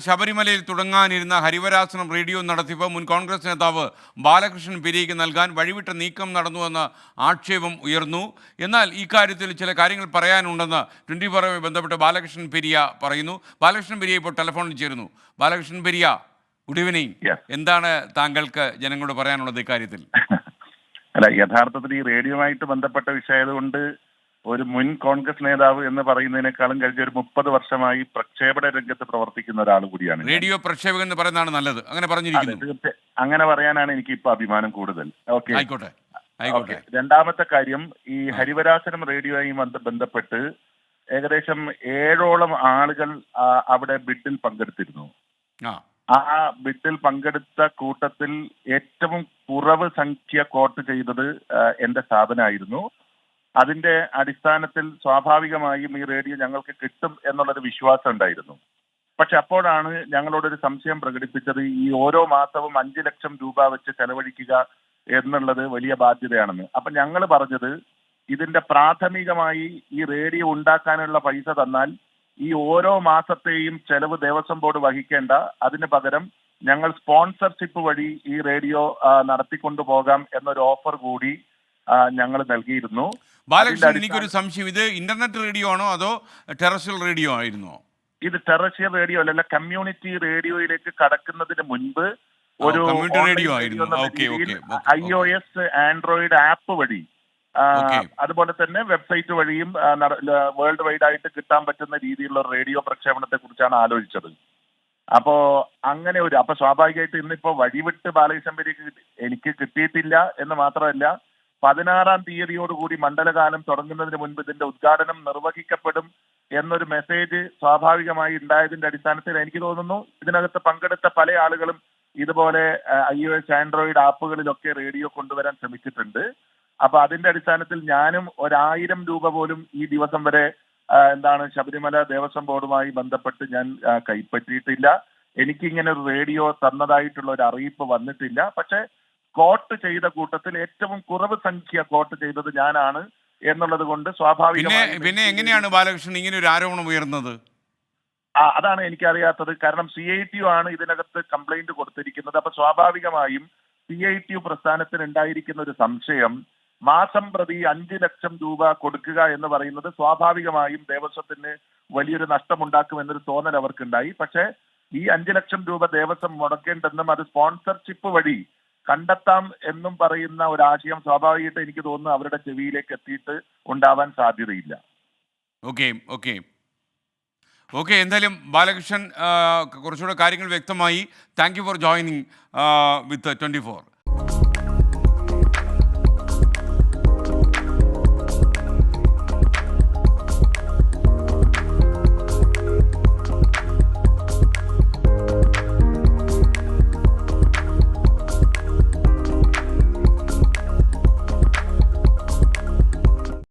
ശബരിമലയിൽ തുടങ്ങാനിരുന്ന ഹരിവരാസനം റേഡിയോ നടത്തിപ്പ് മുൻ കോൺഗ്രസ് നേതാവ് ബാലകൃഷ്ണൻ പെരിയയ്ക്ക് നൽകാൻ വഴിവിട്ട നീക്കം നടന്നുവെന്ന ആക്ഷേപം ഉയർന്നു. എന്നാൽ ഈ കാര്യത്തിൽ ചില കാര്യങ്ങൾ പറയാനുണ്ടെന്ന് 24 ബന്ധപ്പെട്ട് ബാലകൃഷ്ണൻ പെരിയ പറയുന്നു. ബാലകൃഷ്ണൻ പെരിയ ഇപ്പോൾ ടെലിഫോണിൽ ചേരുന്നു. Balakrishnan Periya, good evening. എന്താണ് താങ്കൾക്ക് ജനങ്ങളോട് പറയാനുള്ളത് ഇക്കാര്യത്തിൽ? അല്ല, യഥാർത്ഥത്തിൽ ഈ റേഡിയോയുമായിട്ട് ബന്ധപ്പെട്ട വിഷയമായതുകൊണ്ട് ഒരു മുൻ കോൺഗ്രസ് നേതാവ് എന്ന് പറയുന്നതിനേക്കാളും കഴിഞ്ഞ ഒരു 30 വർഷമായി പ്രക്ഷേപണ രംഗത്ത് പ്രവർത്തിക്കുന്ന ഒരാൾ കൂടിയാണ്. റേഡിയോ പ്രക്ഷേപകൻ എന്ന് പറയുന്നതാണ് നല്ലത്. അങ്ങനെ പറഞ്ഞിരിക്കുന്നു. അങ്ങനെ പറയാനാണ് എനിക്ക് ഇപ്പൊ അഭിമാനം കൂടുതൽ. ഓക്കെ, ആയിക്കോട്ടെ ആയിക്കോട്ടെ. രണ്ടാമത്തെ കാര്യം, ഈ ഹരിവരാസനം റേഡിയോയുമായി ബന്ധപ്പെട്ട് ഏകദേശം 7ഓളം ആളുകൾ അവിടെ ബിഡിൽ പങ്കെടുത്തിരുന്നു. ആ ബിഡിൽ പങ്കെടുത്ത കൂട്ടത്തിൽ ഏറ്റവും കുറവ് സംഖ്യ കോട്ട് ചെയ്തത് എന്റെ സ്ഥാപനമായിരുന്നു. അതിന്റെ അടിസ്ഥാനത്തിൽ സ്വാഭാവികമായും ഈ റേഡിയോ ഞങ്ങൾക്ക് കിട്ടും എന്നുള്ളൊരു വിശ്വാസം ഉണ്ടായിരുന്നു. പക്ഷെ അപ്പോഴാണ് ഞങ്ങളോടൊരു സംശയം പ്രകടിപ്പിച്ചത്, ഈ ഓരോ മാസവും 5 ലക്ഷം രൂപ വെച്ച് ചെലവഴിക്കുക എന്നുള്ളത് വലിയ ബാധ്യതയാണെന്ന്. അപ്പൊ ഞങ്ങൾ പറഞ്ഞത്, ഇതിന്റെ പ്രാഥമികമായി ഈ റേഡിയോ ഉണ്ടാക്കാനുള്ള പൈസ തന്നാൽ ഈ ഓരോ മാസത്തെയും ചെലവ് ദേവസ്വം ബോർഡ് വഹിക്കേണ്ട, അതിന് പകരം ഞങ്ങൾ സ്പോൺസർഷിപ്പ് വഴി ഈ റേഡിയോ നടത്തിക്കൊണ്ടു പോകാം എന്നൊരു ഓഫർ കൂടി ഞങ്ങൾ നൽകിയിരുന്നു. ബാലകൃഷ്ണൻ, എനിക്കൊരു സംശയം, ഇത് ഇന്റർനെറ്റ് റേഡിയോ ആണോ അതോ ടെറസ്ട്രിയൽ റേഡിയോ ആയിരുന്നോ? ഇത് ടെറസ്ട്രിയൽ റേഡിയോ അല്ല, കമ്മ്യൂണിറ്റി റേഡിയോയിലേക്ക് കടക്കുന്നതിന് മുൻപ് ഒരു റേഡിയോ ആയിരുന്നു. iOS ആൻഡ്രോയിഡ് ആപ്പ് വഴി, അതുപോലെ തന്നെ വെബ്സൈറ്റ് വഴിയും വേൾഡ് വൈഡ് ആയിട്ട് കിട്ടാൻ പറ്റുന്ന രീതിയിലുള്ള റേഡിയോ പ്രക്ഷേപണത്തെ കുറിച്ചാണ് ആലോചിച്ചത്. അപ്പോ അങ്ങനെ അപ്പൊ സ്വാഭാവികമായിട്ട് ഇന്നിപ്പോ വഴിവിട്ട് ബാലകൃഷ്ണൻ പെരിയക്ക് എനിക്ക് കിട്ടിയിട്ടില്ല എന്ന് മാത്രമല്ല, 16-ാം തീയതിയോടുകൂടി മണ്ഡലകാലം തുടങ്ങുന്നതിന് മുൻപ് ഇതിന്റെ ഉദ്ഘാടനം നിർവഹിക്കപ്പെടും എന്നൊരു മെസ്സേജ് സ്വാഭാവികമായി ഉണ്ടായതിന്റെ അടിസ്ഥാനത്തിൽ എനിക്ക് തോന്നുന്നു ഇതിനകത്ത് പങ്കെടുത്ത പല ആളുകളും ഇതുപോലെ iOS ആൻഡ്രോയിഡ് ആപ്പുകളിലൊക്കെ റേഡിയോ കൊണ്ടുവരാൻ ശ്രമിച്ചിട്ടുണ്ട്. അപ്പൊ അതിന്റെ അടിസ്ഥാനത്തിൽ ഞാനും 1000 രൂപ പോലും ഈ ദിവസം വരെ ശബരിമല ദേവസ്വം ബോർഡുമായി ബന്ധപ്പെട്ട് ഞാൻ കൈപ്പറ്റിയിട്ടില്ല. എനിക്കിങ്ങനെ ഒരു റേഡിയോ തന്നതായിട്ടുള്ള ഒരു അറിയിപ്പ് വന്നിട്ടില്ല. പക്ഷെ കോട്ട് ചെയ്ത കൂട്ടത്തിൽ ഏറ്റവും കുറവ് സംഖ്യ കോട്ട് ചെയ്തത് ഞാനാണ് എന്നുള്ളത് കൊണ്ട് സ്വാഭാവികമായി. പിന്നെ എങ്ങനെയാണ് ബാലകൃഷ്ണൻ ഇങ്ങനെ ഒരു ആരോപണം ഉയർന്നത്? അതാണ് എനിക്കറിയാത്തത്. കാരണം CITU ആണ് ഇതിനകത്ത് കംപ്ലൈന്റ് കൊടുത്തിരിക്കുന്നത്. അപ്പൊ സ്വാഭാവികമായും CITU പ്രസ്ഥാനത്തിന് ഉണ്ടായിരിക്കുന്ന ഒരു സംശയം, മാസം പ്രതി 5 ലക്ഷം രൂപ കൊടുക്കുക എന്ന് പറയുന്നത് സ്വാഭാവികമായും ദേവസ്വത്തിന് വലിയൊരു നഷ്ടമുണ്ടാക്കും എന്നൊരു തോന്നൽ അവർക്കുണ്ടായി. പക്ഷെ ഈ 5 ലക്ഷം രൂപ ദേവസ്വം മുടക്കേണ്ടെന്നും അത് സ്പോൺസർഷിപ്പ് വഴി കണ്ടെത്താം എന്നും പറയുന്ന ഒരാശയം സ്വാഭാവികമായിട്ട് എനിക്ക് തോന്നുന്നു അവരുടെ ചെവിയിലേക്ക് എത്തിയിട്ട് ഉണ്ടാവാൻ സാധ്യതയില്ല. ഓക്കെ, എന്തായാലും ബാലകൃഷ്ണൻ കുറച്ചുകൂടെ കാര്യങ്ങൾ വ്യക്തമായി. Thank you for joining with 24.